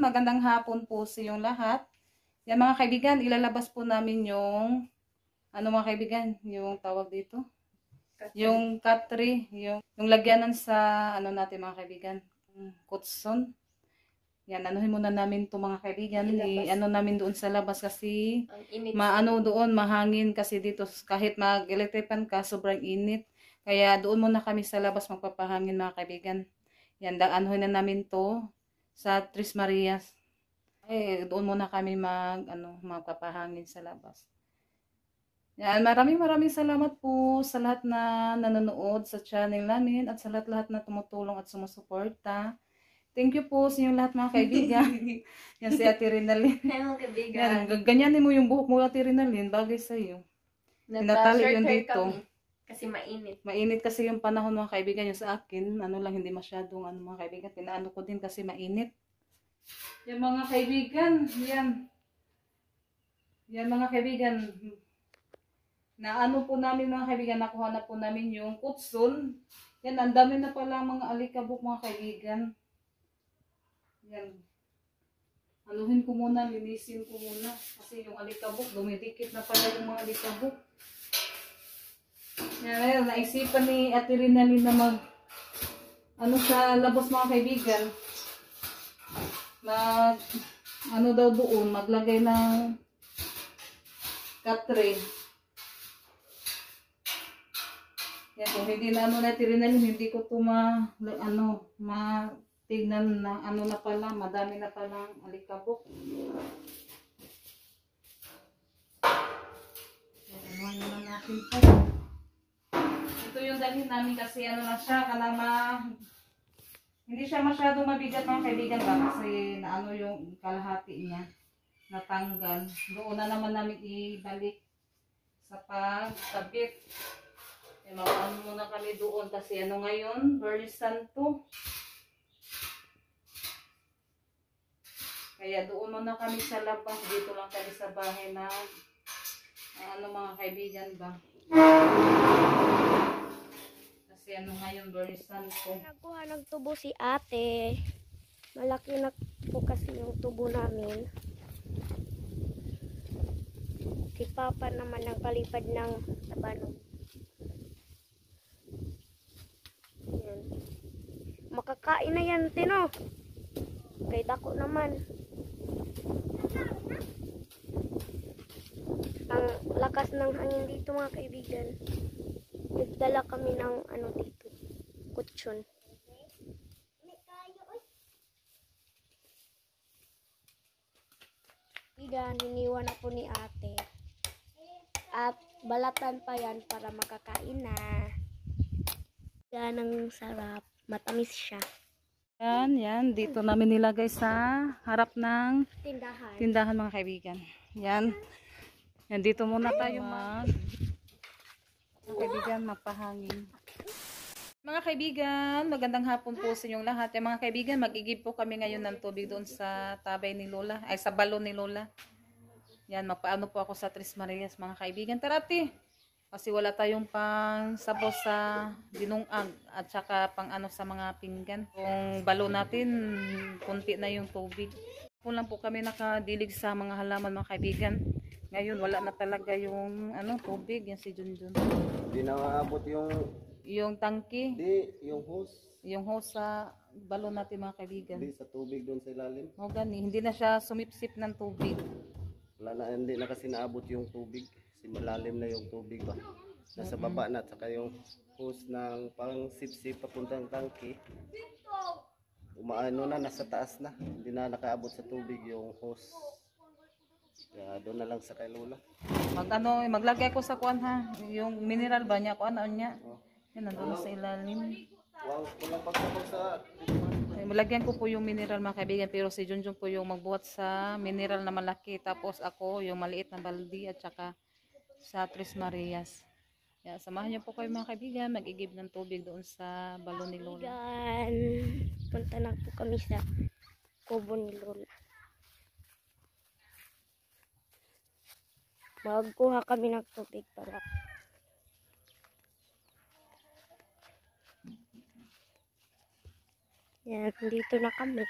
magandang hapon po sa inyong lahat. Yan mga kaibigan, ilalabas po namin yung, ano mga kaibigan, yung tawag dito? Yung katri, yung lagyanan sa, ano natin mga kaibigan, kutson. Yan, anuhin muna namin to mga kaibigan. Ano namin doon sa labas kasi, maano doon, mahangin kasi dito, kahit mag-electripan ka, sobrang init. Kaya doon muna kami sa labas magpapahangin mga kaibigan. Yan, anuhin na namin to sa Tres Marias. Doon muna kami magpapahangin sa labas. Yan, maraming salamat po sa lahat na nanonood sa channel namin at sa lahat na tumutulong at sumusuporta. Thank you po sa inyong lahat mga kaibigan. Yan si Ate Rinalyn. Mga kaibigan. Yan, ganyanin mo yung buhok mo Ate Rinalyn, bagay sa iyo. Tinatali yun dito. Kasi mainit. Mainit kasi yung panahon mga kaibigan, yung sa akin, hindi masyadong mga kaibigan, pinaano ko din kasi mainit. Yan mga kaibigan, yan mga kaibigan, po namin mga kaibigan, nakuha na po namin yung kutsun. Yan, ang dami na pala mga alikabok mga kaibigan. Yan. Anuhin ko muna, linisin ko muna. Kasi yung alikabok, dumidikit na pala yung mga alikabok. Yan, naisipan ni Ate Rinalyn na sa labas mga kaibigan. Daw doon, maglagay ng katre. Yan, kung hindi na na Ate Rinalyn, hindi ko ito tignan na na pala, madami na palang alikabok. Yan, naman natin ito. Ito yung dalhin namin kasi na siya, hindi siya masyadong mabigat mga kaibigan ba, kasi yung kalahati niya natanggal. Doon na naman namin ibalik sa pagkabit. Mag-ano muna kami doon kasi ngayon, Burnis Santo. Kaya doon muna kami sa labas, dito lang kami sa bahay na mga kaibigan ba. Kasi ngayon, Burnis Santo. Nagkuha ng tubo si ate. Malaki na po kasi yung tubo namin. Si Papa naman nagpalipad ng tabanog. Yan. Makakain na yan, Tino. Kay dako naman. Ang lakas ng hangin dito mga kaibigan. Nagdala kami ng dito. Kutsyon. Kaibigan, hiniwan na po ni ate. At balatan pa yan para makakain na. Yan ang sarap. Matamis siya. Yan. Dito namin nilagay sa harap ng tindahan mga kaibigan. Yan. Yan, dito muna tayo magpahangin. Mga kaibigan, magandang hapon po sa inyong lahat. Yung mga kaibigan, mag-igib po kami ngayon ng tubig doon sa tabay ni Lola, sa balon ni Lola. Yan, magpaano po ako sa Tres Marias mga kaibigan. Tara ate! Kasi wala tayong pang sabaw sa dinungag at saka pang sa mga pinggan. Kung balo natin, kunti na yung tubig. Kung lang po kami nakadilig sa mga halaman mga kaibigan. Ngayon wala na talaga yung tubig, yan si Junjun. Hindi na maabot yung tangke. Hindi, yung hose. Yung hose sa balo natin mga kaibigan. Hindi sa tubig doon sa ilalim. O gani, hindi na siya sumipsip ng tubig. Hindi na kasi naabot yung tubig. Malalim na yung tubig ba. Nasa baba na, at saka yung hose ng pang sip-sip papuntang tangke. Umaano na, nasa taas na. Hindi na nakaabot sa tubig yung hose. Kaya doon na lang sa kay Lola. Maglagay ko sa kuan ha. Yung mineral ba niya, kuan niya. Yan, nandun sa ilalim. Walang pagsabog sa... Malagyan ko po yung mineral mga kaibigan, pero si Junjun po yung magbuhat sa mineral na malaki. Tapos ako yung maliit na baldi at saka sa Tres Marias. Yan, samahan niyo po kayo mga kaibigan, mag-igib ng tubig doon sa balon ni Lola. Punta na po kami sa kubo ni Lola. Magkuha kami ng tubig para yan, dito na kami.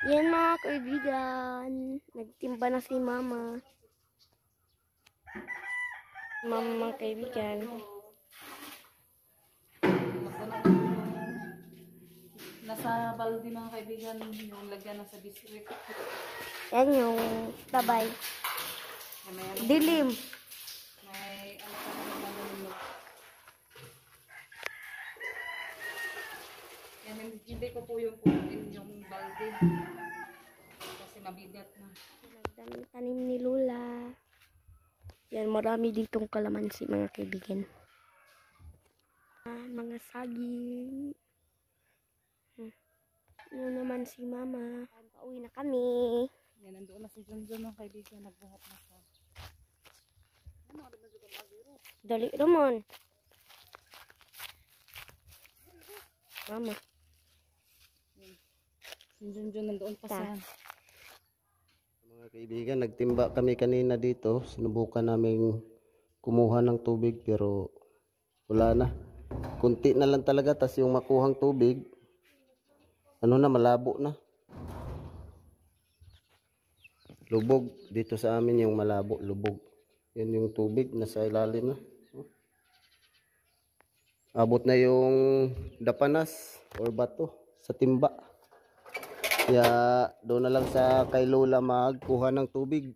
Yan mga kaibigan. Nagtimba na si mama. Mama mga kaibigan. Nasa balde mga kaibigan, yung lagyan ng sa biskuit. Yan yung tabay. May Dilim. may ano pa naman yung yan, hindi ko po yung kunin yung balde. Kasi mabigat na. Nagdami tanim ni Lola. Yan, marami ditong kalamansi mga kaibigan. Mga saging. Yun naman si mama. Pauwi na kami. Yan, nandoon na si Junjun mga kaibigan, nagbuhat na siya. Dali Ramon. Mama. Si Junjun nandoon pa sa... Mga kaibigan, nagtimba kami kanina dito. Sinubukan namin kumuha ng tubig pero wala na. Kunti na lang talaga, tas yung makuhang tubig, ano na, malabo na. Lubog. Dito sa amin yung malabo, lubog. Yan yung tubig, nasa ilalim na. Abot na yung dapanas or bato sa timba. Kaya doon na lang sa kay Lola magkuha ng tubig.